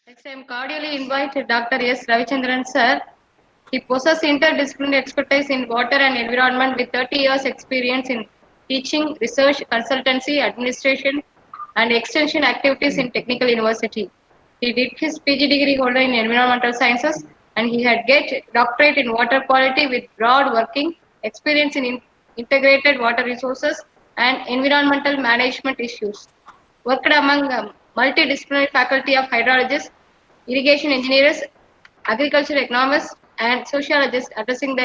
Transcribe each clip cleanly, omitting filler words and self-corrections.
Next, I am cordially invite Dr. S. Ravichandran sir. He possesses interdisciplinary expertise in water and environment with 30 years experience in teaching, research, consultancy, administration, and extension activities in Technical University. He did his PG degree holder in environmental sciences and he had get doctorate in water quality with broad working experience in integrated water resources and environmental management issues. Worked among multidisciplinary faculty of hydrologists, irrigation engineers, agricultural economists, and sociologists addressing the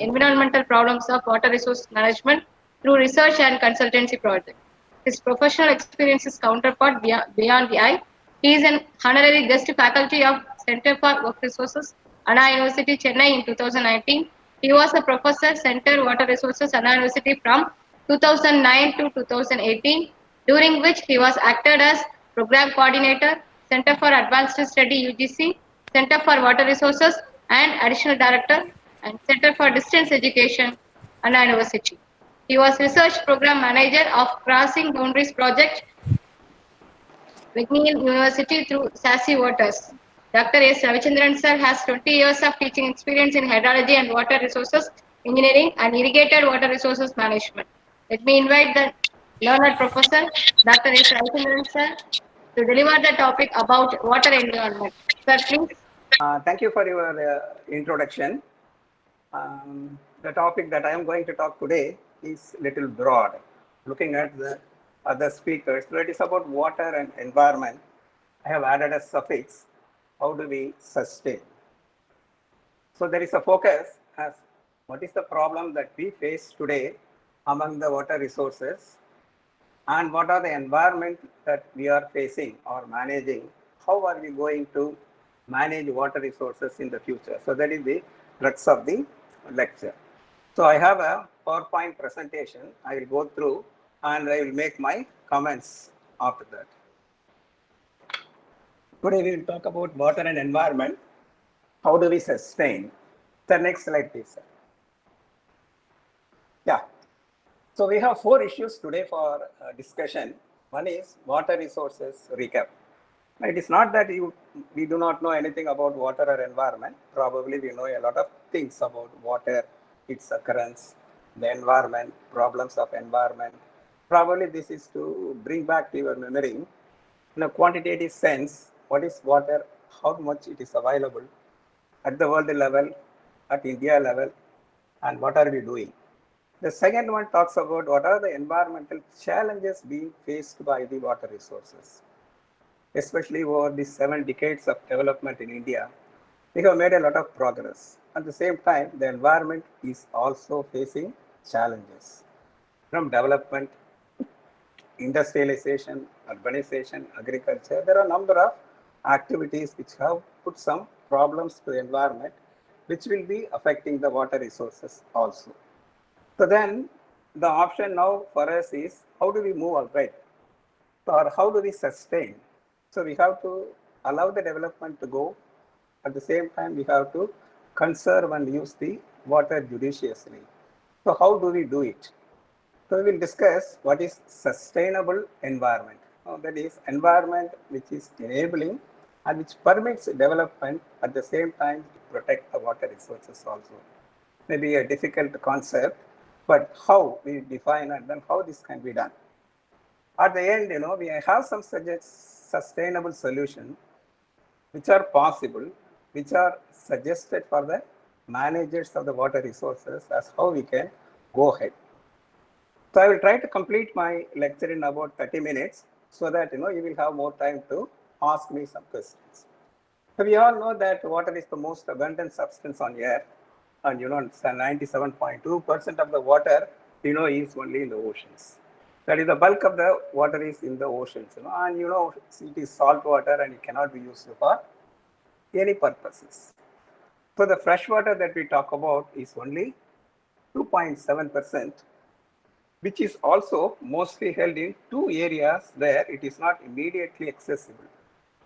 environmental problems of water resource management through research and consultancy projects. His professional experience is counterpart beyond the eye. He is an honorary guest faculty of Center for Water Resources, Anna University, Chennai in 2019. He was a professor, Center Water Resources, Anna University from 2009 to 2018, during which he was acted as program coordinator, Center for Advanced Study UGC, Center for Water Resources, and additional director, and Center for Distance Education, Anna University. He was research program manager of Crossing Boundaries Project, Wignian University through Sassy Waters. Dr. S. Ravichandran sir has 20 years of teaching experience in hydrology and water resources engineering and irrigated water resources management. Let me invite the learned professor, Dr. S. Ravichandran sir, to deliver the topic about water environment. Sir, please. Thank you for your introduction. The topic that I am going to talk today is little broad. Looking at the other speakers, so it is about water and environment. I have added a suffix. How do we sustain? So there is a focus as what is the problem that we face today among the water resources and what are the environment that we are facing or managing. How are we going to manage water resources in the future? So that is the crux of the lecture. So I have a PowerPoint presentation. I will go through and I will make my comments after that. Today we will talk about water and environment. How do we sustain? The next slide, please. Yeah. So we have 4 issues today for discussion. One is water resources recap. It is not that we do not know anything about water or environment. Probably we know a lot of things about water, its occurrence, the environment, problems of environment. Probably this is to bring back to your memory in a quantitative sense, what is water, how much it is available at the world level, at India level, and what are we doing. The second one talks about what are the environmental challenges being faced by the water resources. Especially over the 7 decades of development in India, we have made a lot of progress. At the same time, the environment is also facing challenges from development, industrialization, urbanization, agriculture. There are a number of activities which have put some problems to the environment, which will be affecting the water resources also. So then the option now for us is how do we move ahead or how do we sustain? So we have to allow the development to go. At the same time, we have to conserve and use the water judiciously. So how do we do it? So we will discuss what is sustainable environment. That is environment which is enabling and which permits development at the same time to protect the water resources also. Maybe a difficult concept, but how we define and then how this can be done. At the end, we have some sustainable solutions which are possible, which are suggested for the managers of the water resources as how we can go ahead. So I will try to complete my lecture in about 30 minutes so that you will have more time to ask me some questions. So we all know that water is the most abundant substance on earth, and 97.2% of the water is only in the oceans. That is the bulk of the water is in the oceans, and it is salt water and it cannot be used for any purposes. So the fresh water that we talk about is only 2.7%, which is also mostly held in 2 areas where it is not immediately accessible.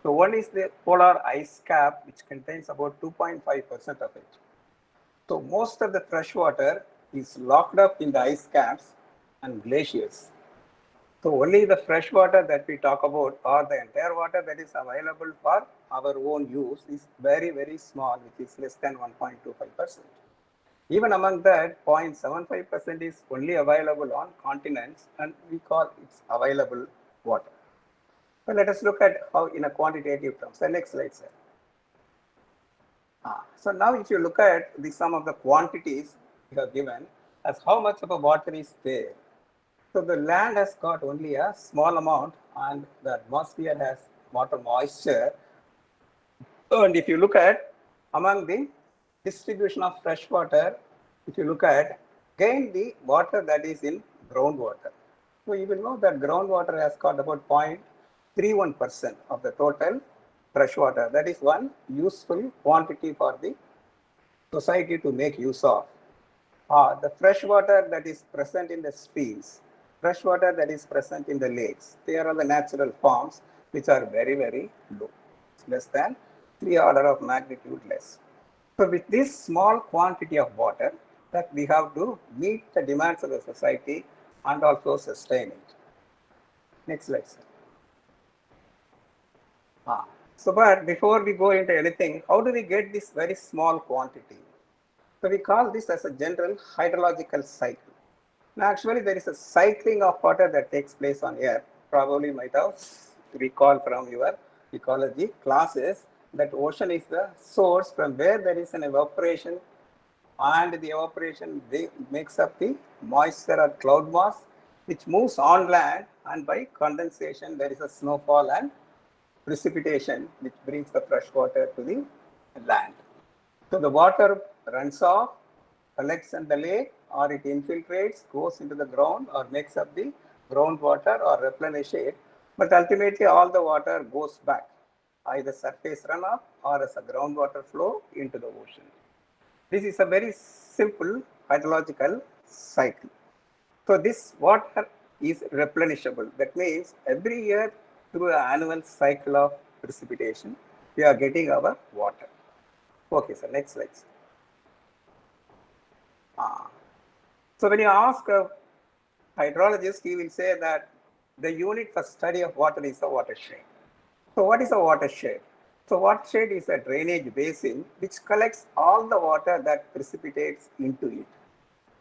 So one is the polar ice cap, which contains about 2.5% of it. So most of the fresh water is locked up in the ice caps and glaciers. So only the fresh water that we talk about or the entire water that is available for our own use is very, very small, which is less than 1.25%. Even among that, 0.75% is only available on continents and we call it available water. So let us look at how in a quantitative terms. The next slide, sir. So now if you look at the sum of the quantities we have given as how much of a water is there. So the land has got only a small amount and the atmosphere has water moisture. And if you look at among the distribution of fresh water, if you look at again the water that is in groundwater. So you will know that groundwater has got about 0.31% of the total fresh water. That is one useful quantity for the society to make use of. The fresh water that is present in the streams, fresh water that is present in the lakes, they are the natural forms which are very, very low, less than 3 order of magnitude less. So with this small quantity of water that we have to meet the demands of the society and also sustain it. Next slide, sir. So but before we go into anything, how do we get this very small quantity? So we call this as a general hydrological cycle. Now actually there is a cycling of water that takes place on Earth. Probably might have recall from your ecology classes that ocean is the source from where there is an evaporation and the evaporation makes up the moisture or cloud mass which moves on land, and by condensation there is a snowfall and precipitation which brings the fresh water to the land. So the water runs off, collects in the lake, or it infiltrates, goes into the ground, or makes up the groundwater or replenish it. But ultimately, all the water goes back, either surface runoff or as a groundwater flow into the ocean. This is a very simple hydrological cycle. So this water is replenishable. That means every year through an annual cycle of precipitation, we are getting our water. Okay, sir, next slide. So when you ask a hydrologist, he will say that the unit for study of water is a watershed. So what is a watershed? So watershed is a drainage basin which collects all the water that precipitates into it.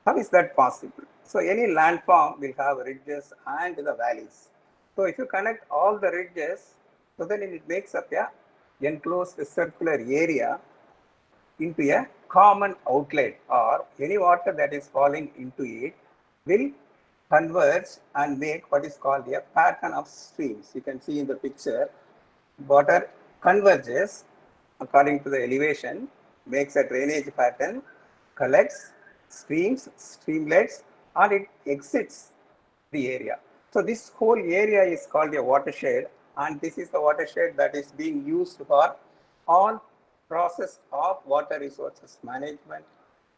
How is that possible? So any landform will have ridges and the valleys. So if you connect all the ridges, so then it makes up a enclosed circular area into a common outlet, or any water that is falling into it will converge and make what is called a pattern of streams. You can see in the picture, water converges according to the elevation, makes a drainage pattern, collects, streams, streamlets, and it exits the area. So this whole area is called a watershed, and this is the watershed that is being used for all process of water resources management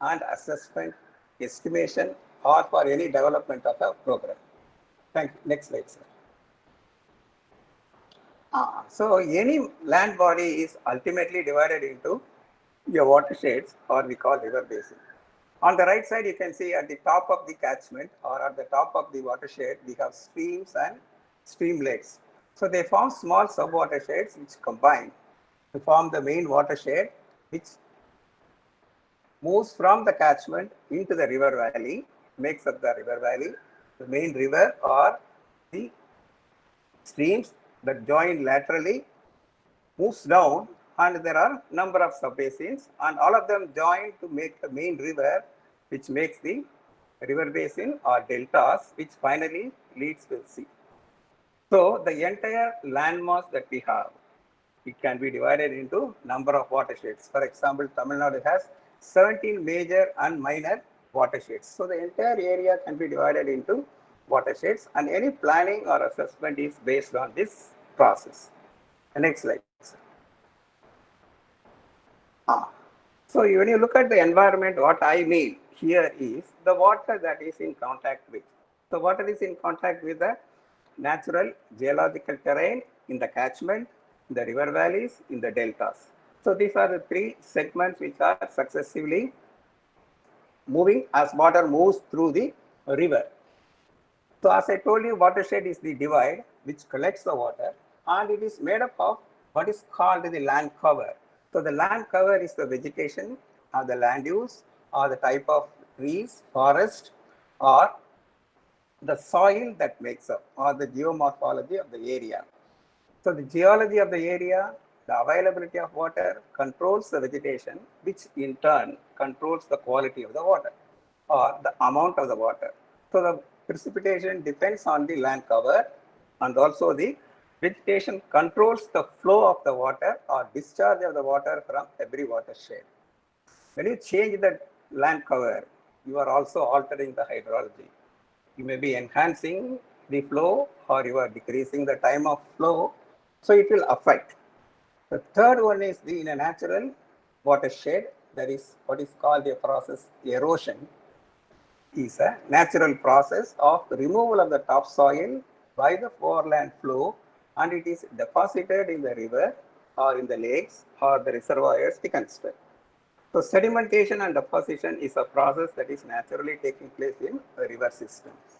and assessment, estimation, or for any development of a program. Thank you. Next slide, sir. So any land body is ultimately divided into your watersheds, or we call river basin. On the right side, you can see at the top of the catchment or at the top of the watershed, we have streams and streamlets. So they form small sub-watersheds which combine to form the main watershed, which moves from the catchment into the river valley, makes up the river valley, the main river, or the streams that join laterally, moves down, and there are number of subbasins, and all of them join to make the main river, which makes the river basin or deltas, which finally leads to the sea. So the entire landmass that we have, it can be divided into number of watersheds. For example, Tamil Nadu has 17 major and minor watersheds. So the entire area can be divided into watersheds, and any planning or assessment is based on this process. The next slide. So when you look at the environment, what I mean here is the water that is in contact with. The water is in contact with the natural geological terrain in the catchment, in the river valleys, in the deltas. So these are the three segments which are successively moving as water moves through the river. So as I told you, watershed is the divide which collects the water, and it is made up of what is called the land cover. So the land cover is the vegetation or the land use or the type of trees, forest, or the soil that makes up or the geomorphology of the area. So the geology of the area, the availability of water controls the vegetation, which in turn controls the quality of the water or the amount of the water. So the precipitation depends on the land cover, and also the vegetation controls the flow of the water or discharge of the water from every watershed. When you change the land cover, you are also altering the hydrology. You may be enhancing the flow or you are decreasing the time of flow, so it will affect. The third one is in a natural watershed, there is what is called a process erosion, is a natural process of removal of the topsoil by the foreland flow, and it is deposited in the river or in the lakes or the reservoirs to construct. So sedimentation and deposition is a process that is naturally taking place in the river systems.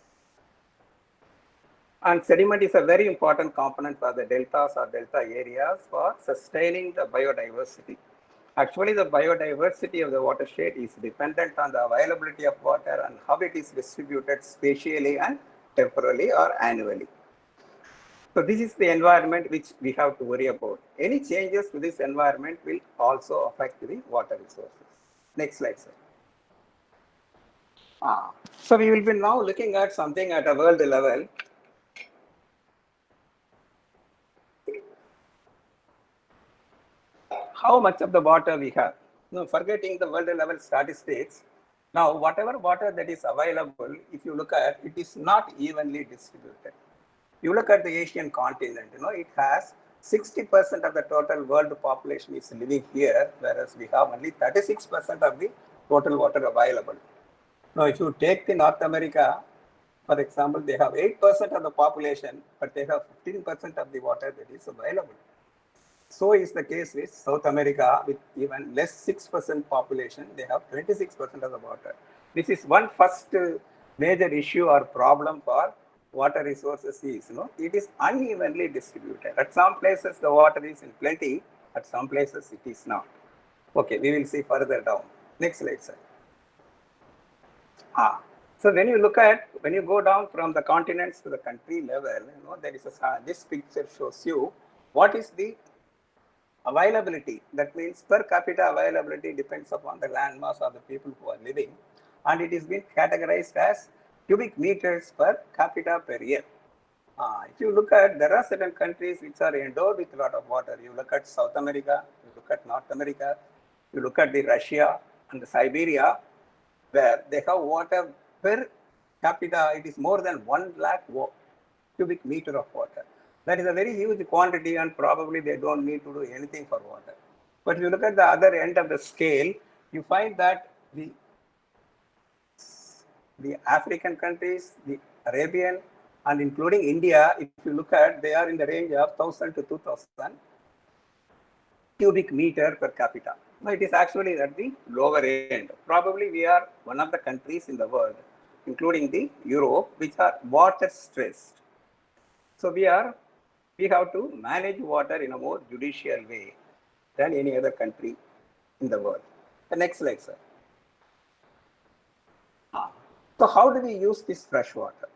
And sediment is a very important component for the deltas or delta areas for sustaining the biodiversity. Actually, the biodiversity of the watershed is dependent on the availability of water and how it is distributed spatially and temporally or annually. So this is the environment which we have to worry about. Any changes to this environment will also affect the water resources. Next slide, sir. So we will be now looking at something at a world level. How much of the water we have. No, forgetting the world level statistics. Now, whatever water that is available, if you look at, it is not evenly distributed. You look at the Asian continent, it has 60% of the total world population is living here, whereas we have only 36% of the total water available. Now, if you take the North America, for example, they have 8% of the population, but they have 15% of the water that is available. So is the case with South America with even less 6% population, they have 26% of the water. This is one first major issue or problem for water resources is, it is unevenly distributed. At some places the water is in plenty, at some places it is not. Okay, we will see further down. Next slide, sir. So when you go down from the continents to the country level, there is this picture shows you what is the availability. That means per capita availability depends upon the land mass of the people who are living, and it is being categorized as cubic meters per capita per year. If you look at, there are certain countries which are endowed with a lot of water. You look at South America, you look at North America, you look at the Russia and the Siberia, where they have water per capita, it is more than 1 lakh cubic meter of water. That is a very huge quantity, and probably they don't need to do anything for water. But if you look at the other end of the scale, you find that the African countries, the Arabian, and including India, if you look at, they are in the range of 1,000 to 2,000 cubic meter per capita. No, it is actually at the lower end. Probably we are one of the countries in the world, including the Europe, which are water stressed. So we have to manage water in a more judicial way than any other country in the world. The next slide, sir. So how do we use this fresh water?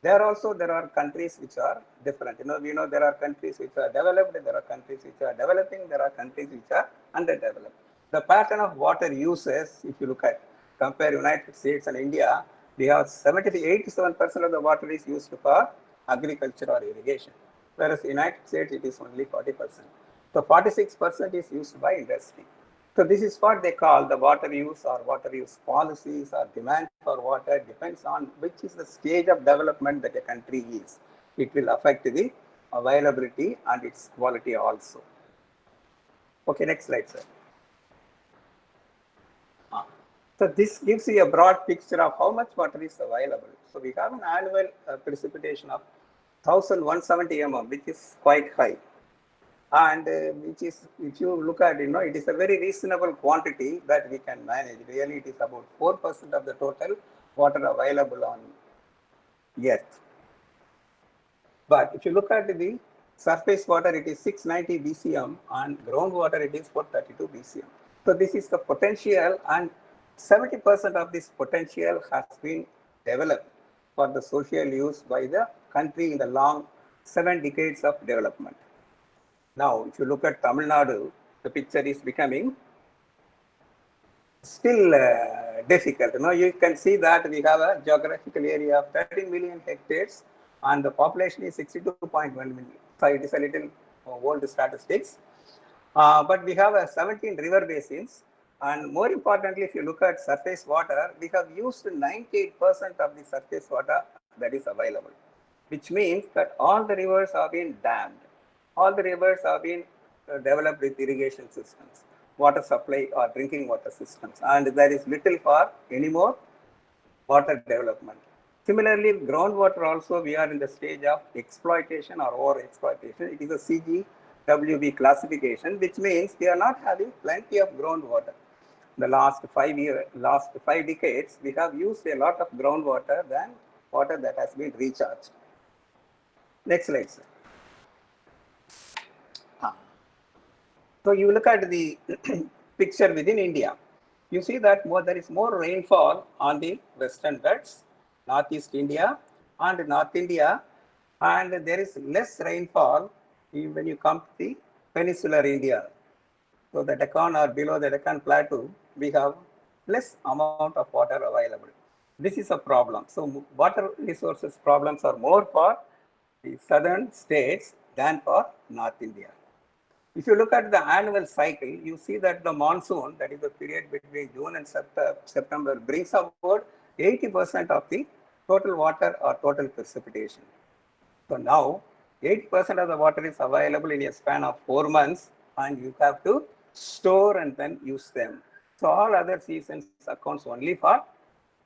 There are countries which are different. We know there are countries which are developed, there are countries which are developing, there are countries which are underdeveloped. The pattern of water uses, if you look at, compare United States and India, we have 87% of the water is used for agriculture or irrigation, whereas in the United States it is only 40%. So 46% is used by industry. So this is what they call the water use or water use policies or demand for water depends on which is the stage of development that a country is. It will affect the availability and its quality also. Okay, next slide, sir. So this gives you a broad picture of how much water is available. So we have an annual precipitation of 1,170 mm, which is quite high. And which is, if you look at, it is a very reasonable quantity that we can manage. Really, it is about 4% of the total water available on Earth. But if you look at the surface water, it is 690 BCM, and groundwater, it is 432 BCM. So this is the potential, and 70% of this potential has been developed for the social use by the country in the long 7 decades of development. Now, if you look at Tamil Nadu, the picture is becoming still difficult. You can see that we have a geographical area of 13 million hectares and the population is 62.1 million. So it is a little old statistics. But we have 17 river basins. And more importantly, if you look at surface water, we have used 98% of the surface water that is available, which means that all the rivers have been dammed. All the rivers have been developed with irrigation systems, water supply or drinking water systems, and there is little for any more water development. Similarly, groundwater also, we are in the stage of exploitation or over exploitation. It is a CGWB classification, which means we are not having plenty of groundwater. The last 5 decades, we have used a lot of groundwater than water that has been recharged. Next slide, sir. So you look at the picture within India, you see that there is more rainfall on the western Ghats, Northeast India and North India, and there is less rainfall when you come to the peninsular India. So the Deccan or below the Deccan Plateau, we have less amount of water available. This is a problem. So water resources problems are more for the southern states than for North India. If you look at the annual cycle, you see that the monsoon, that is the period between June and September, brings about 80% of the total water or total precipitation. So now 80% of the water is available in a span of 4 months, and you have to store and then use them. So all other seasons accounts only for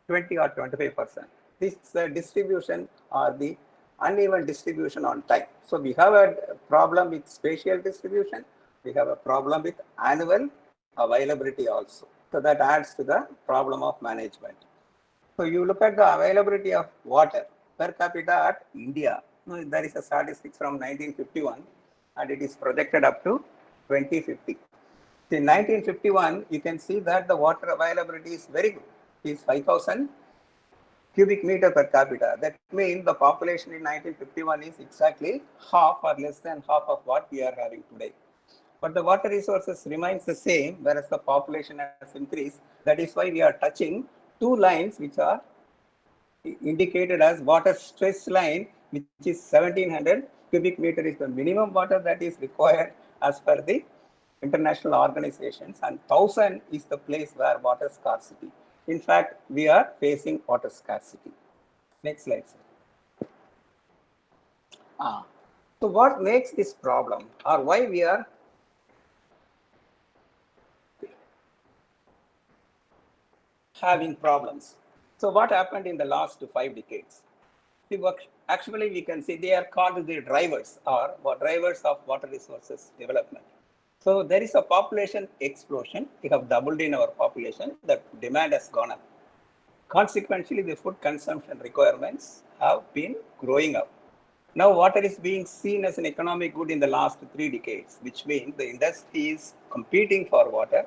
20 or 25%. This distribution or the uneven distribution on time. So we have a problem with spatial distribution. We have a problem with annual availability also. So that adds to the problem of management. So you look at the availability of water per capita at India. There is a statistics from 1951 and it is projected up to 2050. In 1951, you can see that the water availability is very good. It is 5,000 cubic meter per capita. That means the population in 1951 is exactly half or less than half of what we are having today. But the water resources remains the same, whereas the population has increased. That is why we are touching two lines which are indicated as water stress line, which is 1700 cubic meter is the minimum water that is required as per the international organizations, and 1000 is the place where water scarcity. In fact, we are facing water scarcity. Next slide, sir. So what makes this problem, or why we are having problems? So what happened in the last 5 decades? Actually, we can see they are called the drivers or drivers of water resources development. So there is a population explosion. We have doubled in our population. The demand has gone up. Consequently, the food consumption requirements have been growing up. Now, water is being seen as an economic good in the last 3 decades, which means the industry is competing for water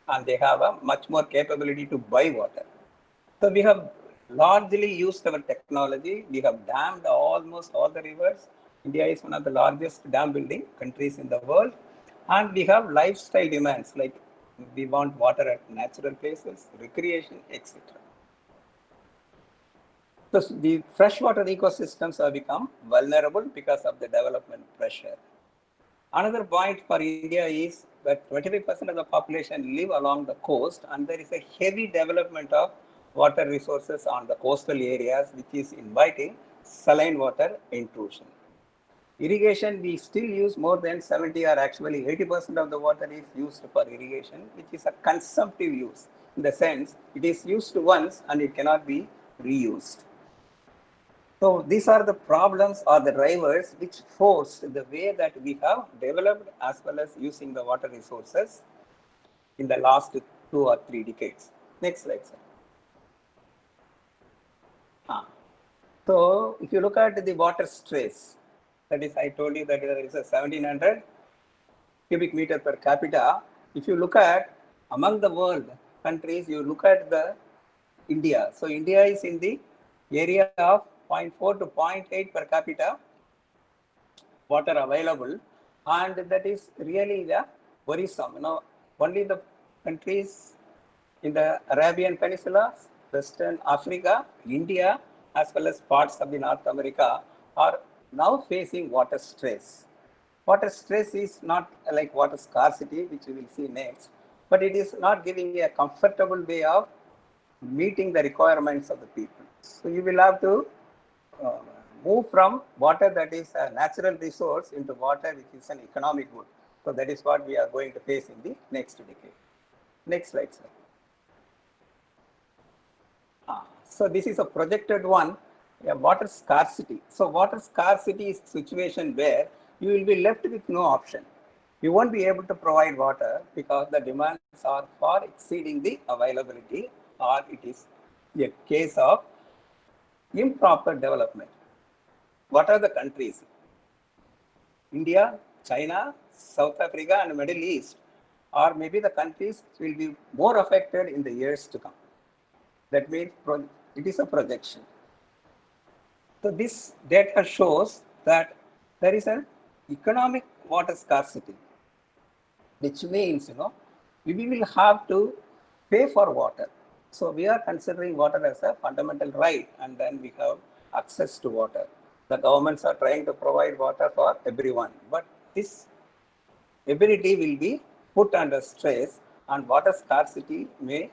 and they have a much more capability to buy water. So we have largely used our technology. We have dammed almost all the rivers. India is one of the largest dam building countries in the world. And we have lifestyle demands like we want water at natural places, recreation, etc. So the freshwater ecosystems have become vulnerable because of the development pressure. Another point for India is that 25% of the population live along the coast, and there is a heavy development of water resources on the coastal areas, which is inviting saline water intrusion. Irrigation, we still use more than 70 or actually 80% of the water is used for irrigation, which is a consumptive use. In the sense, it is used once and it cannot be reused. So these are the problems or the drivers which forced the way that we have developed as well as using the water resources in the last 2 or 3 decades. Next slide, sir. So if you look at the water stress, that is, I told you that there is a 1700 cubic meter per capita. If you look at among the world countries, you look at the India. So India is in the area of 0.4 to 0.8 per capita water available, and that is really the worrisome. Only the countries in the Arabian Peninsula, Western Africa, India, as well as parts of the North America are now facing water stress. Water stress is not like water scarcity, which we will see next, but it is not giving a comfortable way of meeting the requirements of the people. So you will have to uh, move from water that is a natural resource into water which is an economic good. So that is what we are going to face in the next decade. Next slide, sir. So this is a projected one, water scarcity. So water scarcity is a situation where you will be left with no option. You won't be able to provide water because the demands are far exceeding the availability, or it is a case of improper development. What are the countries? India, China, South Africa, and Middle East, or maybe the countries will be more affected in the years to come. That means it is a projection. So this data shows that there is an economic water scarcity, which means, we will have to pay for water. So we are considering water as a fundamental right, and then we have access to water. The governments are trying to provide water for everyone, but this ability will be put under stress, and water scarcity may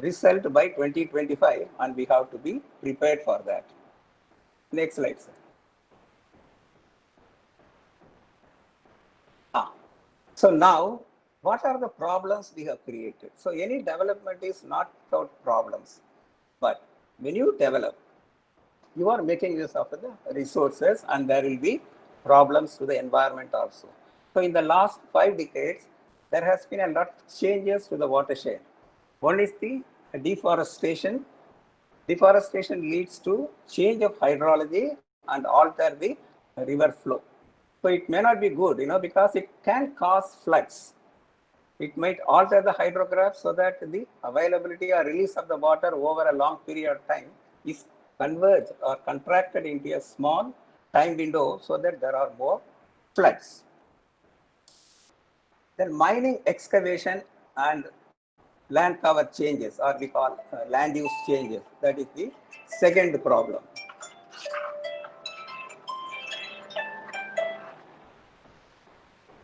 result by 2025, and we have to be prepared for that. Next slide, sir. So now, what are the problems we have created? So any development is not without problems, but when you develop, you are making use of the resources, and there will be problems to the environment also. So in the last 5 decades, there has been a lot of changes to the watershed. One is the deforestation. Deforestation leads to change of hydrology and alter the river flow. So it may not be good, because it can cause floods. It might alter the hydrograph so that the availability or release of the water over a long period of time is converged or contracted into a small time window so that there are more floods. Then mining, excavation, and land cover changes, or we call land use changes. That is the second problem.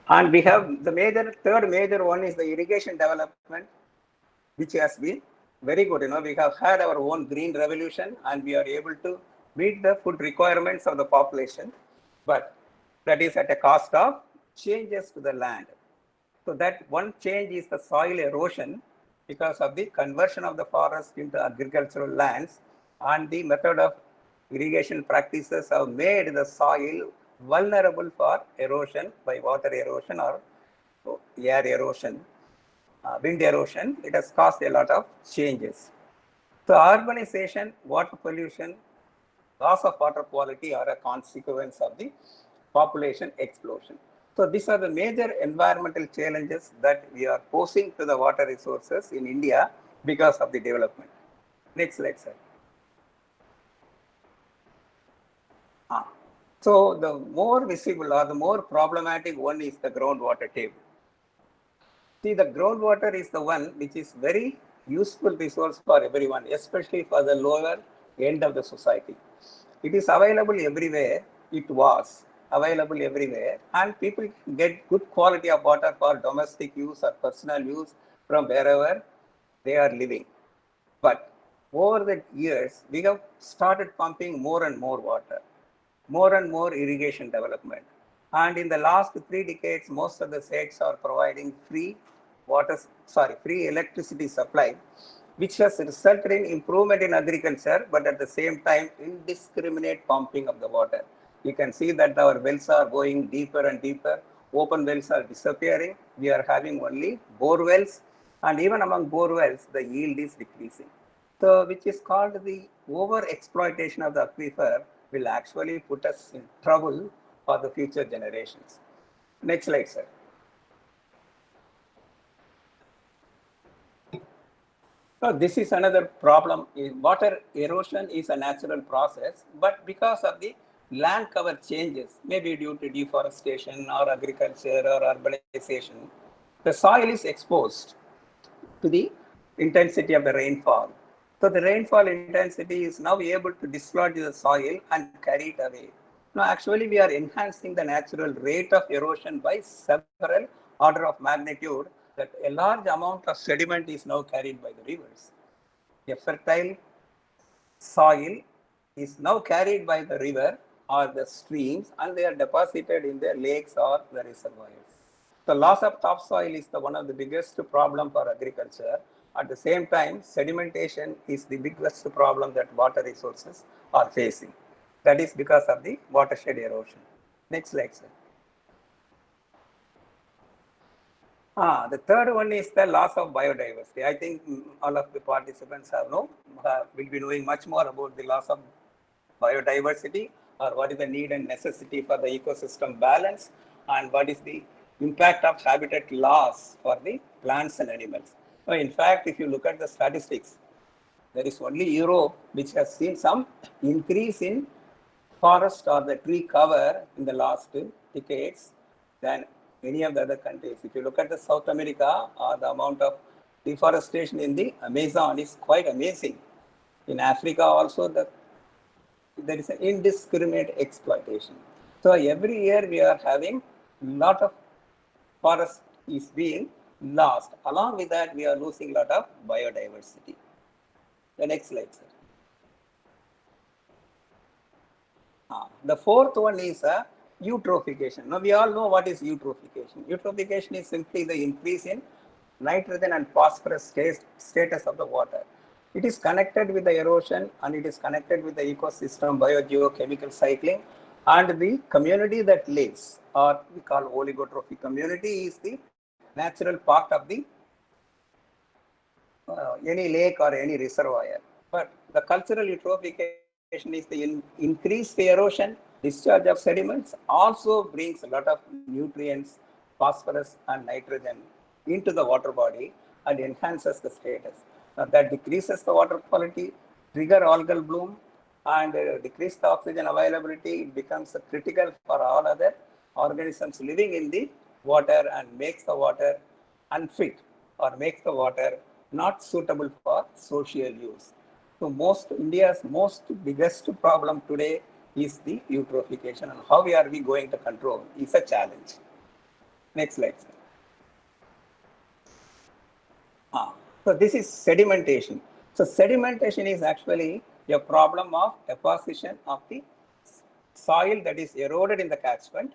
And we have the third major one is the irrigation development, which has been very good. We have had our own green revolution, and we are able to meet the food requirements of the population, but that is at a cost of changes to the land. So that one change is the soil erosion because of the conversion of the forest into agricultural lands, and the method of irrigation practices have made the soil vulnerable for erosion by water erosion or air erosion, wind erosion. It has caused a lot of changes. So urbanization, water pollution, loss of water quality are a consequence of the population explosion. So these are the major environmental challenges that we are posing to the water resources in India because of the development. Next slide, sir. So the more visible or the more problematic one is the groundwater table. See, the groundwater is the one which is very useful resource for everyone, especially for the lower end of the society. It is available everywhere. It was available everywhere, and people get good quality of water for domestic use or personal use from wherever they are living. But over the years, we have started pumping more and more water, more and more irrigation development. And in the last 3 decades, most of the states are providing free electricity supply, which has resulted in improvement in agriculture, but at the same time, indiscriminate pumping of the water. You can see that our wells are going deeper and deeper. Open wells are disappearing. We are having only bore wells, and even among bore wells, the yield is decreasing. So, which is called the over exploitation of the aquifer, will actually put us in trouble for the future generations. Next slide, sir. So this is another problem. Water erosion is a natural process, but because of the land cover changes, maybe due to deforestation or agriculture or urbanization, the soil is exposed to the intensity of the rainfall. So the rainfall intensity is now able to dislodge the soil and carry it away. Now actually we are enhancing the natural rate of erosion by several order of magnitude, that a large amount of sediment is now carried by the rivers. A fertile soil is now carried by the river or the streams, and they are deposited in the lakes or the reservoirs. The loss of topsoil is one of the biggest problem for agriculture. At the same time, sedimentation is the biggest problem that water resources are facing. That is because of the watershed erosion. Next slide, sir. The third one is the loss of biodiversity. I think all of the participants will be knowing much more about the loss of biodiversity, or what is the need and necessity for the ecosystem balance, and what is the impact of habitat loss for the plants and animals. So in fact, if you look at the statistics, there is only Europe which has seen some increase in forest or the tree cover in the last decades than any of the other countries. If you look at the South America, the amount of deforestation in the Amazon is quite amazing. In Africa also, there is an indiscriminate exploitation. So every year we are having a lot of forest is being lost. Along with that, we are losing a lot of biodiversity. The next slide, sir. The fourth one is eutrophication. Now we all know what is eutrophication. Eutrophication is simply the increase in nitrogen and phosphorus status of the water. It is connected with the erosion, and it is connected with the ecosystem biogeochemical cycling, and the community that lives, or we call oligotrophic community, is the natural part of the any lake or any reservoir. But the cultural eutrophication is the increased erosion, discharge of sediments also brings a lot of nutrients, phosphorus and nitrogen into the water body and enhances the status. That decreases the water quality, trigger algal bloom, and decrease the oxygen availability. It becomes critical for all other organisms living in the water and makes the water unfit, or makes the water not suitable for social use. So India's most biggest problem today is the eutrophication, and how are we going to control is a challenge. Next slide, sir. So this is sedimentation. So sedimentation is actually a problem of deposition of the soil that is eroded in the catchment,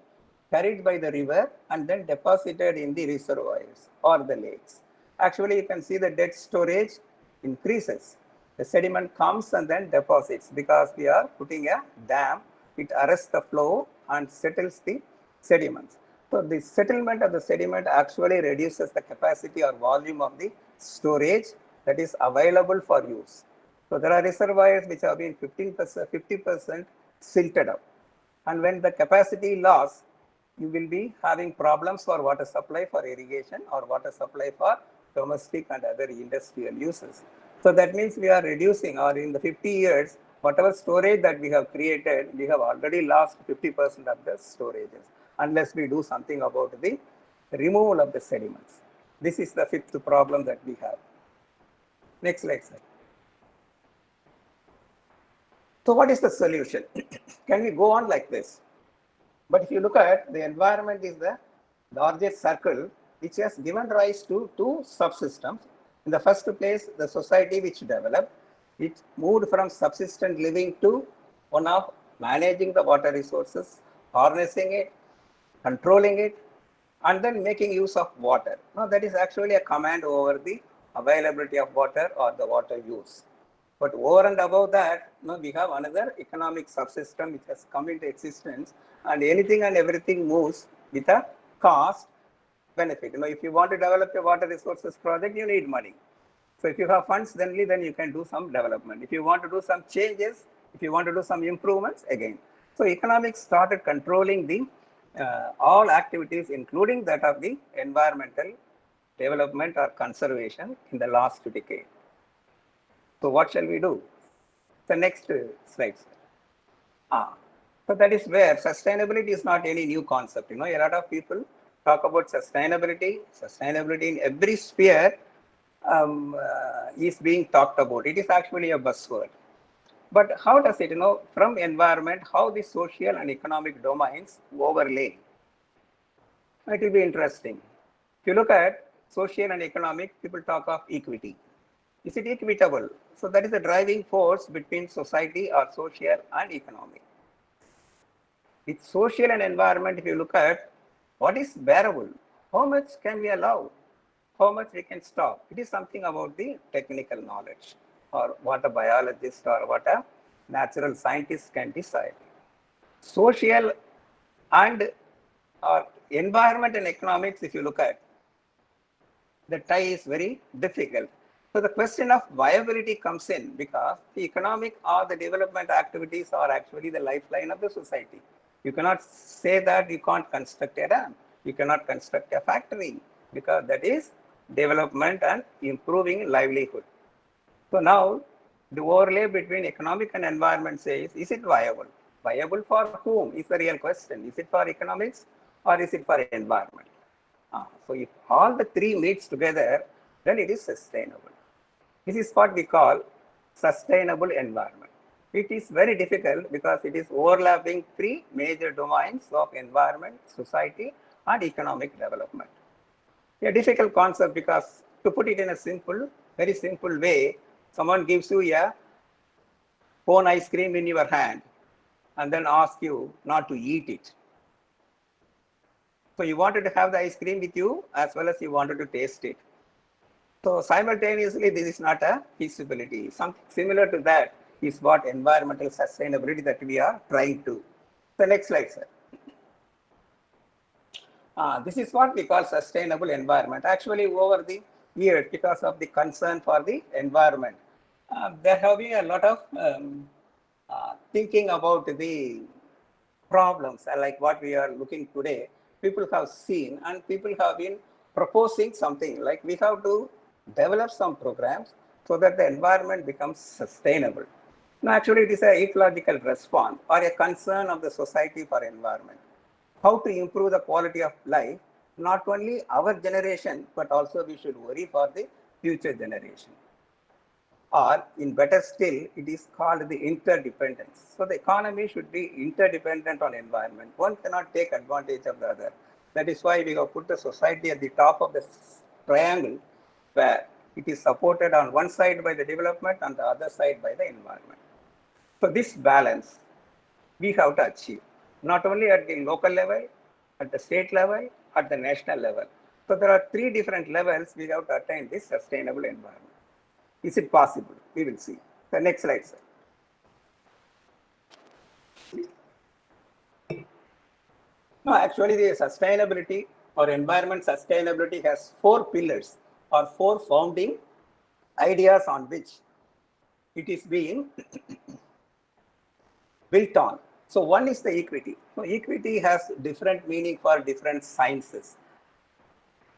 carried by the river, and then deposited in the reservoirs or the lakes. Actually, you can see the dead storage increases. The sediment comes and then deposits because we are putting a dam. It arrests the flow and settles the sediments. So the settlement of the sediment actually reduces the capacity or volume of the storage that is available for use. So there are reservoirs which have been 50% silted up. And when the capacity loss, you will be having problems for water supply for irrigation or water supply for domestic and other industrial uses. So that means we are reducing, or in the 50 years, whatever storage that we have created, we have already lost 50% of the storages, unless we do something about the removal of the sediments. This is the fifth problem that we have. Next slide, sir. So what is the solution? Can we go on like this? But if you look at the environment is the largest circle, which has given rise to two subsystems. In the first place, the society which developed, it moved from subsistent living to one of managing the water resources, harnessing it, controlling it, and then making use of water. Now that is actually a command over the availability of water or the water use. But over and above that, we have another economic subsystem which has come into existence, and anything and everything moves with a cost benefit. If you want to develop a water resources project, you need money. So if you have funds, then you can do some development. If you want to do some changes, if you want to do some improvements, again. So economics started controlling the all activities, including that of the environmental development or conservation in the last decade. So what shall we do? The next slide. So that is where sustainability is not any new concept. You know, a lot of people talk about sustainability. Sustainability in every sphere is being talked about. It is actually a buzzword. But how does it, from environment, how the social and economic domains overlay? It will be interesting. If you look at social and economic, people talk of equity. Is it equitable? So that is the driving force between society or social and economic. With social and environment, if you look at what is bearable, how much can we allow, how much we can stop, it is something about the technical knowledge or what a biologist or what a natural scientist can decide. Social and environment and economics, if you look at, the tie is very difficult. So the question of viability comes in because the economic or the development activities are actually the lifeline of the society. You cannot say that you can't construct a dam, you cannot construct a factory, because that is development and improving livelihood. So now the overlay between economic and environment says, is it viable? Viable for whom is the real question. Is it for economics or is it for environment? So if all the three meets together, then it is sustainable. This is what we call sustainable environment. It is very difficult because it is overlapping three major domains of environment, society, and economic development. A difficult concept because, to put it in a simple, very simple way, someone gives you a cone ice cream in your hand and then asks you not to eat it. So you wanted to have the ice cream with you as well as you wanted to taste it. So simultaneously, this is not a feasibility. Something similar to that is what environmental sustainability that we are trying to. The next slide, sir. This is what we call sustainable environment. Actually, over the years, because of the concern for the environment, there have been a lot of thinking about the problems like what we are looking today. People have seen and people have been proposing something like we have to develop some programs so that the environment becomes sustainable. Now, actually, it is an ecological response or a concern of the society for environment. How to improve the quality of life, not only our generation, but also we should worry for the future generation. Or in better still, it is called the interdependence. So the economy should be interdependent on environment. One cannot take advantage of the other. That is why we have put the society at the top of the triangle where it is supported on one side by the development and the other side by the environment. So this balance we have to achieve, not only at the local level, at the state level, at the national level. So there are three different levels we have to attain this sustainable environment. Is it possible? We will see. The next slide, sir. No, actually, the sustainability or environment sustainability has four pillars or four founding ideas on which it is being built on. So one is the equity. So equity has different meaning for different sciences.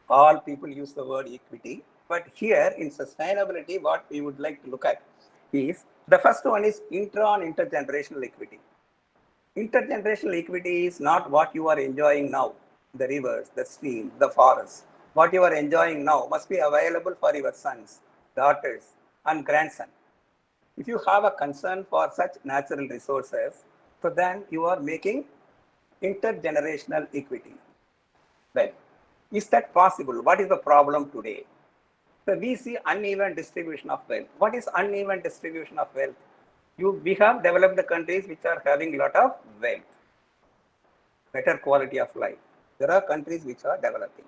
All people use the word equity. But here in sustainability, what we would like to look at is the first one is intra and intergenerational equity. Intergenerational equity is not what you are enjoying now, the rivers, the streams, the forests. What you are enjoying now must be available for your sons, daughters, and grandson. If you have a concern for such natural resources, so then you are making intergenerational equity. Well, is that possible? What is the problem today? So we see uneven distribution of wealth. What is uneven distribution of wealth? We have developed the countries which are having a lot of wealth, better quality of life. There are countries which are developing.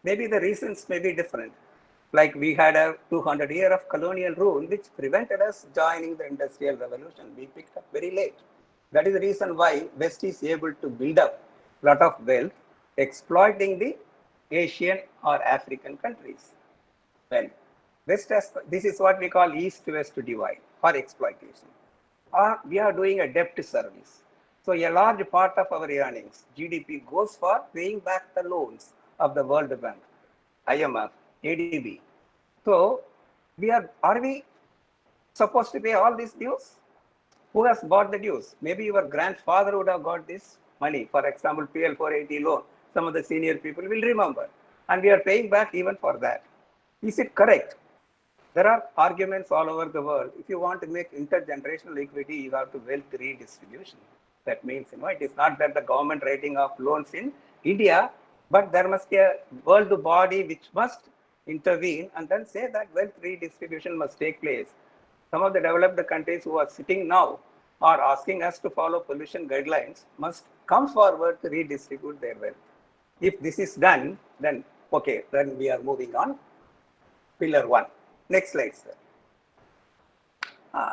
Maybe the reasons may be different. Like we had a 200 year of colonial rule which prevented us joining the industrial revolution. We picked up very late. That is the reason why West is able to build up a lot of wealth, exploiting the Asian or African countries. Well, West has, this is what we call East-West divide or exploitation. Or we are doing a debt service. So a large part of our earnings, GDP, goes for paying back the loans of the World Bank, IMF, ADB. So are we supposed to pay all these dues? Who has bought the dues? Maybe your grandfather would have got this money. For example, PL 480 loan. Some of the senior people will remember. And we are paying back even for that. Is it correct? There are arguments all over the world. If you want to make intergenerational equity, you have to wealth redistribution. That means, it is not that the government writing off loans in India, but there must be a world body which must intervene and then say that wealth redistribution must take place. Some of the developed countries who are sitting now are asking us to follow pollution guidelines must come forward to redistribute their wealth. If this is done, then okay, then we are moving on. Pillar 1. Next slide, sir.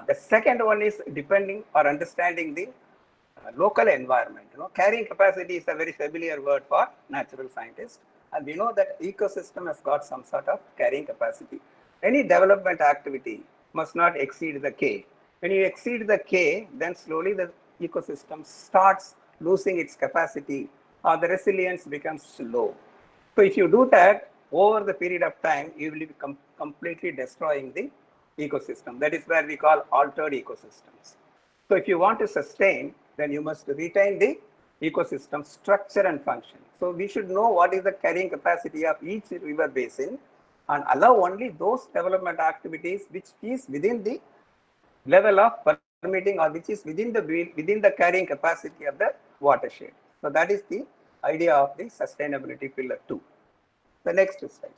The second one is depending or understanding the local environment. Carrying capacity is a very familiar word for natural scientists. And we know that ecosystem has got some sort of carrying capacity. Any development activity must not exceed the K. When you exceed the K, then slowly the ecosystem starts losing its capacity or the resilience becomes low. So if you do that, over the period of time, you will be completely destroying the ecosystem. That is where we call altered ecosystems. So if you want to sustain, then you must retain the ecosystem structure and function. So we should know what is the carrying capacity of each river basin and allow only those development activities which is within the level of permitting or which is within the carrying capacity of the watershed. So that is the idea of the sustainability pillar 2. The next slide.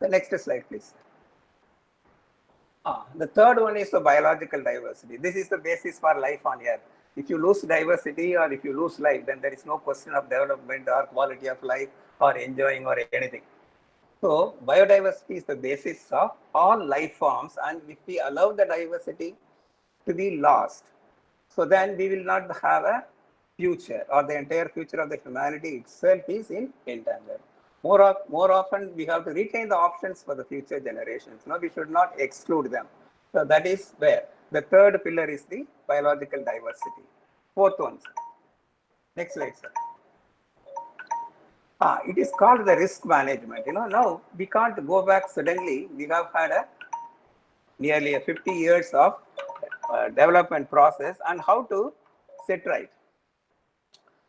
The next slide, please. The third one is the biological diversity. This is the basis for life on Earth. If you lose diversity or if you lose life, then there is no question of development or quality of life or enjoying or anything. So biodiversity is the basis of all life forms, and if we allow the diversity to be lost, so then we will not have a future, or the entire future of the humanity itself is in endanger. More often, we have to retain the options for the future generations. We should not exclude them. So that is where the third pillar is the biological diversity. Fourth one, sir. Next slide, sir. It is called the risk management. Now we can't go back suddenly. We have had nearly 50 years of development process and how to set right.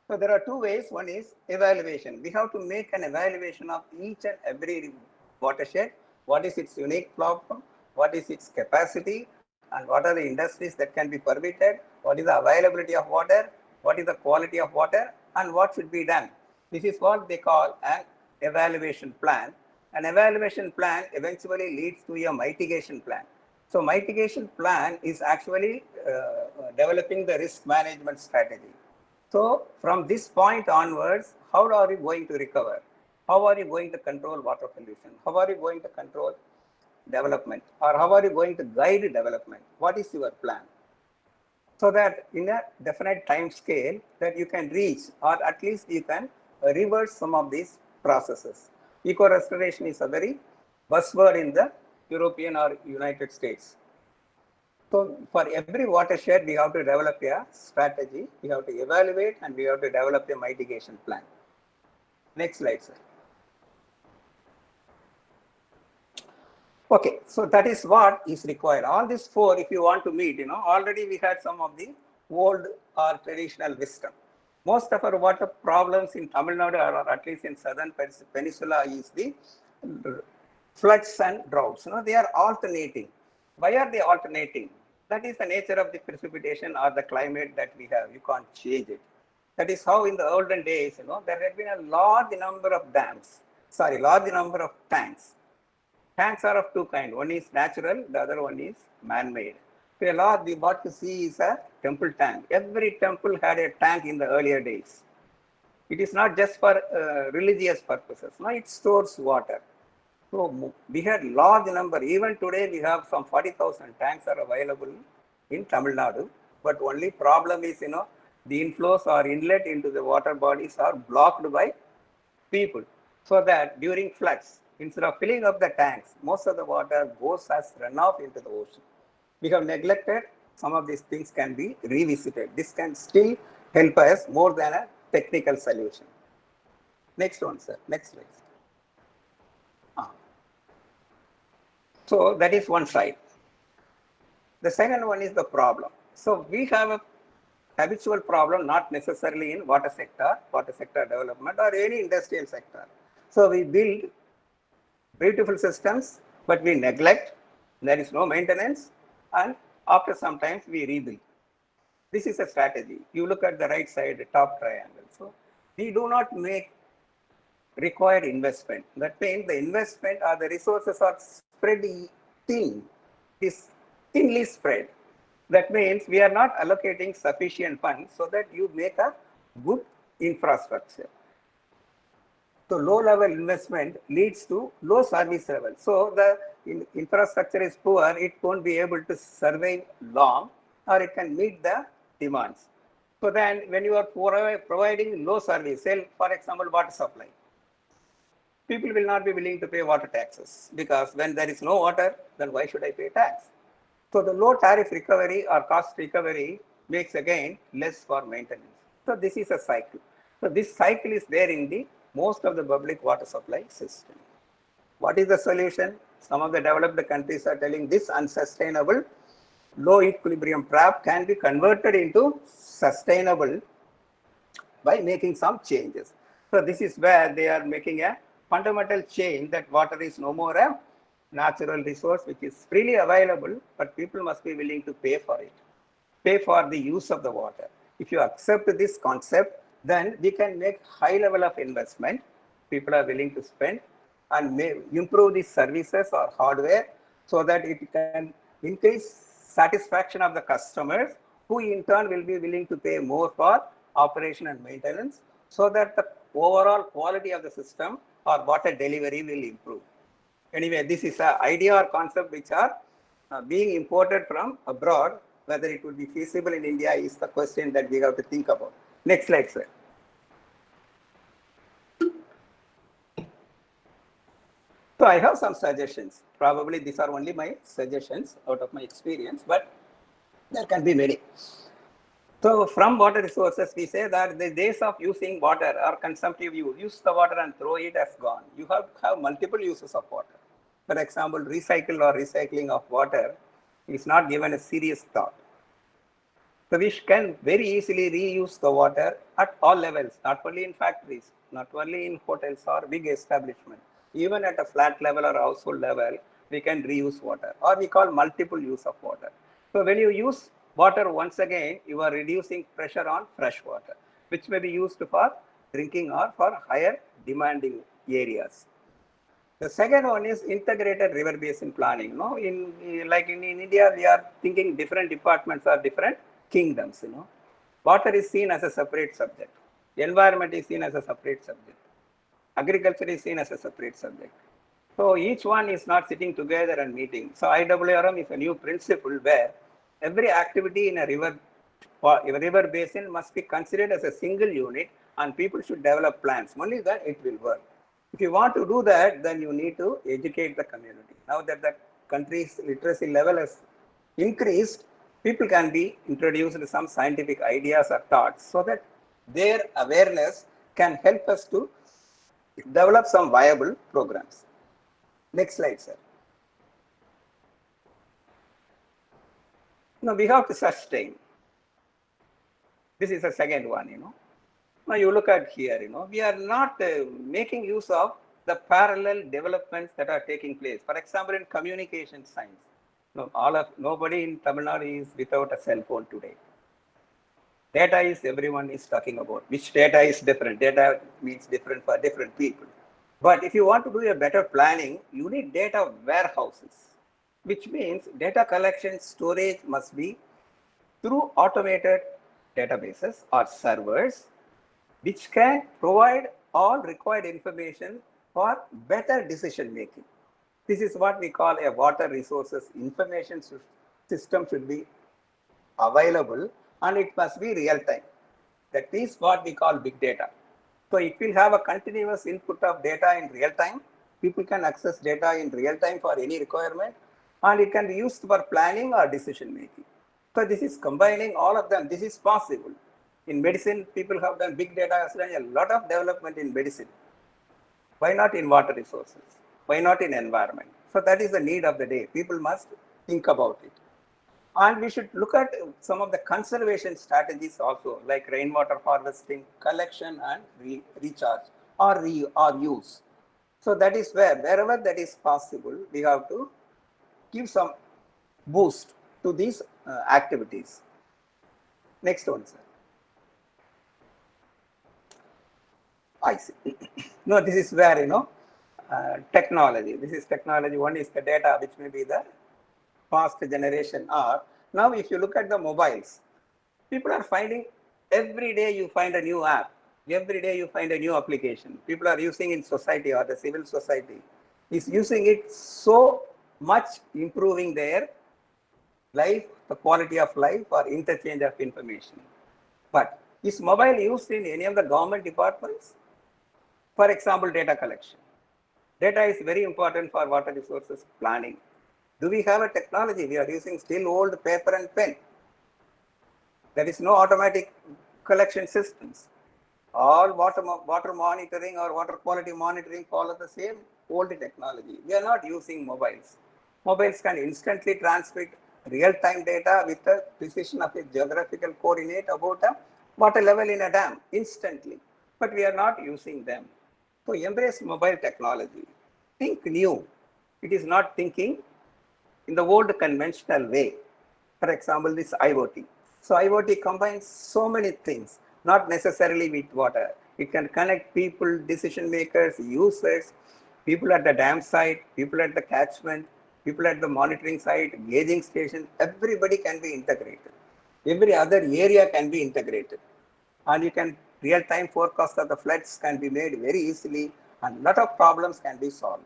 So there are two ways. One is evaluation. We have to make an evaluation of each and every watershed. What is its unique problem? What is its capacity? And what are the industries that can be permitted? What is the availability of water? What is the quality of water? And what should be done? This is what they call an evaluation plan. An evaluation plan eventually leads to a mitigation plan. So mitigation plan is actually developing the risk management strategy. So from this point onwards, how are you going to recover? How are you going to control water pollution? How are you going to control development? Or how are you going to guide development? What is your plan? So that in a definite time scale that you can reach, or at least you can reverse some of these processes. Eco-restoration is a very buzzword in the European or United States. So for every watershed, we have to develop a strategy, we have to evaluate, and we have to develop a mitigation plan. Next slide, sir. Okay, so that is what is required. All these four, if you want to meet, already we had some of the old or traditional wisdom. Most of our water problems in Tamil Nadu, or at least in southern peninsula, is the floods and droughts. They are alternating. Why are they alternating? That is the nature of the precipitation or the climate that we have. You can't change it. That is how in the olden days, there had been a large number of large number of tanks. Tanks are of two kinds. One is natural, the other one is man-made. So what you see is a temple tank. Every temple had a tank in the earlier days. It is not just for religious purposes. It stores water. So we had large number. Even today, we have some 40,000 tanks are available in Tamil Nadu. But only problem is, the inflows or inlet into the water bodies are blocked by people. So that during floods, instead of filling up the tanks, most of the water goes as runoff into the ocean. we have neglected, some of these things can be revisited. This can still help us more than a technical solution. Next one, sir. Next slide. So that is one side. The second one is the problem. So we have a habitual problem, not necessarily in water sector development or any industrial sector. So we build beautiful systems, but we neglect, there is no maintenance, and after some time we rebuild. This is a strategy. You look at the right side, the top triangle. So we do not make required investment. That means the investment or the resources are spread thin, is thinly spread. That means we are not allocating sufficient funds so that you make a good infrastructure. So low level investment leads to low service level. So the infrastructure is poor, it won't be able to survive long, or it can meet the demands. So then when you are providing low service, say for example water supply, people will not be willing to pay water taxes, because when there is no water, then why should I pay tax? So the low tariff recovery or cost recovery makes again less for maintenance. So this is a cycle. So this cycle is there in the most of the public water supply system. What is the solution? Some of the developed countries are telling this unsustainable low equilibrium trap can be converted into sustainable by making some changes. So this is where they are making a fundamental change, that water is no more a natural resource which is freely available, but people must be willing to pay for it, pay for the use of the water. If you accept this concept, then we can make high level of investment. People are willing to spend and may improve these services or hardware so that it can increase satisfaction of the customers, who in turn will be willing to pay more for operation and maintenance, so that the overall quality of the system or water delivery will improve. Anyway, this is an idea or concept which are being imported from abroad. Whether it would be feasible in India is the question that we have to think about. Next slide, sir. So I have some suggestions. Probably these are only my suggestions out of my experience, but there can be many. So from water resources, we say that the days of using water or consumptive use the water and throw it as gone. You have multiple uses of water. For example, recycle or recycling of water is not given a serious thought. So we can very easily reuse the water at all levels, not only in factories, not only in hotels or big establishments. Even at a flat level or household level, we can reuse water, or we call multiple use of water. So when you use water once again, you are reducing pressure on fresh water, which may be used for drinking or for higher demanding areas. The second one is integrated river basin planning. No, in India, we are thinking different departments are different kingdoms. Water is seen as a separate subject. Environment is seen as a separate subject. Agriculture is seen as a separate subject. So each one is not sitting together and meeting. So IRRM is a new principle where every activity in a river basin must be considered as a single unit, and people should develop plans. Only then it will work. If you want to do that, then you need to educate the community. Now that the country's literacy level has increased, people can be introduced to some scientific ideas or thoughts, so that their awareness can help us to develop some viable programs. Next slide, sir. Now we have to sustain. This is the second one, Now you look at here, we are not making use of the parallel developments that are taking place. For example, in communication science, nobody in Tamil Nadu is without a cell phone today. Data is everyone is talking about. Which data is different? Data means different for different people. But if you want to do a better planning, you need data warehouses, which means data collection storage must be through automated databases or servers, which can provide all required information for better decision making. This is what we call a water resources information system should be available, and it must be real time. That is what we call big data. So it will have a continuous input of data in real time. People can access data in real time for any requirement, and it can be used for planning or decision making. So this is combining all of them. This is possible. In medicine, people have done big data, has done a lot of development in medicine. Why not in water resources? Why not in environment? So that is the need of the day. People must think about it. And we should look at some of the conservation strategies also, like rainwater harvesting, collection, and recharge or use. So that is wherever that is possible, we have to give some boost to these activities. Next one, sir. I see. No, this is where, technology. This is technology. One is the data, which may be the past generation. Or now, if you look at the mobiles, people are finding every day you find a new app. Every day you find a new application. People are using in society or the civil society is using it so much, improving their life, the quality of life, or interchange of information. But is mobile used in any of the government departments? For example, data collection. Data is very important for water resources planning. Do we have a technology? We are using still old paper and pen. There is no automatic collection systems. All water monitoring or water quality monitoring follow the same old technology. We are not using mobiles. Mobiles can instantly transmit real-time data with the precision of a geographical coordinate about a water level in a dam instantly. But we are not using them. So embrace mobile technology. Think new. It is not thinking in the old conventional way. For example, this IoT. So IoT combines so many things, not necessarily with water. It can connect people, decision makers, users, people at the dam site, people at the catchment, people at the monitoring site, gauging station. Everybody can be integrated. Every other area can be integrated. And you can real-time forecast of the floods can be made very easily, and a lot of problems can be solved.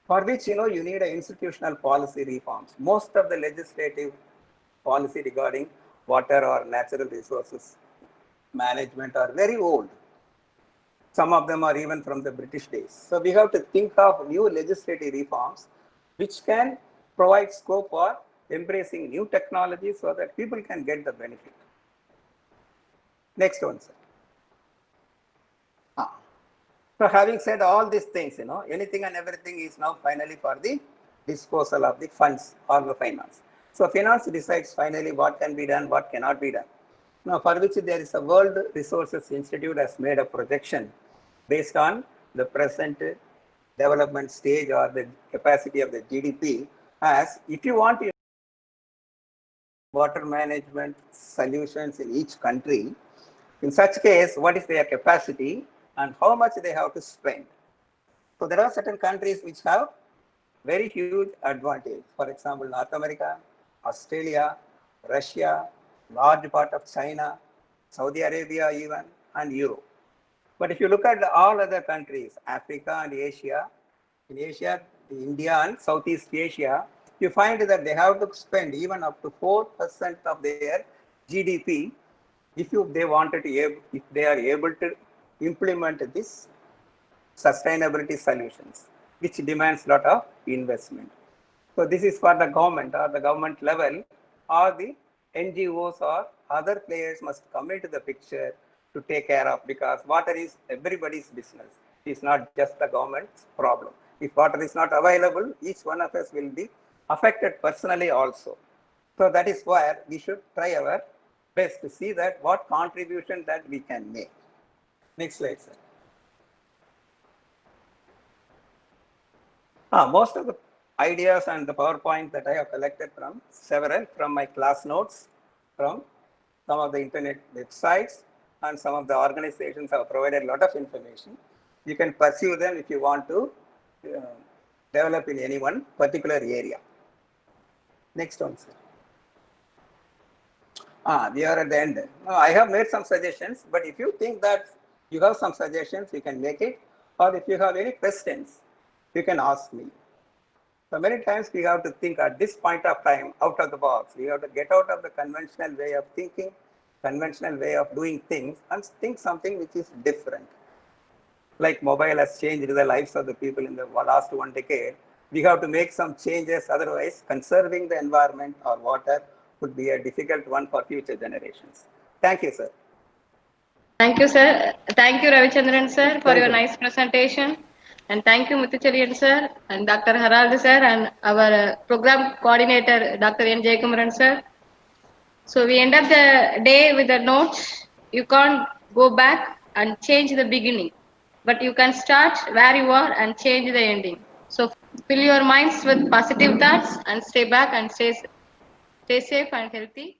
For which, you need an institutional policy reforms. Most of the legislative policy regarding water or natural resources management are very old. Some of them are even from the British days. So we have to think of new legislative reforms which can provide scope for embracing new technologies so that people can get the benefit. Next one, sir. So having said all these things, anything and everything is now finally for the disposal of the funds or the finance. So finance decides finally what can be done, what cannot be done. Now, for which there is a World Resources Institute has made a projection based on the present development stage or the capacity of the GDP as if you want water management solutions in each country, in such case, what is their capacity and how much they have to spend? So there are certain countries which have very huge advantage. For example, North America, Australia, Russia, large part of China, Saudi Arabia even, and Europe. But if you look at all other countries, Africa and Asia, in Asia, India and Southeast Asia, you find that they have to spend even up to 4% of their GDP if they wanted to, if they are able to implement this sustainability solutions, which demands a lot of investment. So this is for the government or the government level, or the NGOs or other players must come into the picture to take care of, because water is everybody's business. It's not just the government's problem. If water is not available, each one of us will be affected personally also. So that is where we should try our best to see that what contribution that we can make. Next slide, sir. Most of the ideas and the PowerPoint that I have collected from my class notes, from some of the internet websites, and some of the organizations have provided a lot of information. You can pursue them if you want to develop in any one particular area. Next one, sir. We are at the end. I have made some suggestions, but if you think that you have some suggestions, you can make it. Or if you have any questions, you can ask me. So many times we have to think at this point of time out of the box. We have to get out of the conventional way of thinking, conventional way of doing things, and think something which is different. Like mobile has changed the lives of the people in the last 1 decade. we have to make some changes. Otherwise, conserving the environment or water would be a difficult one for future generations. Thank you, sir. Thank you, sir. Thank you, Ravichandran, sir, for Thank your you. nice presentation. And thank you, Muthucheriyan, sir, and Dr. Harald, sir, and our program coordinator, Dr. N. Jayakamaran, sir. So we end up the day with the notes. You can't go back and change the beginning, but you can start where you are and change the ending. So fill your minds with positive thoughts and stay back and stay safe and healthy.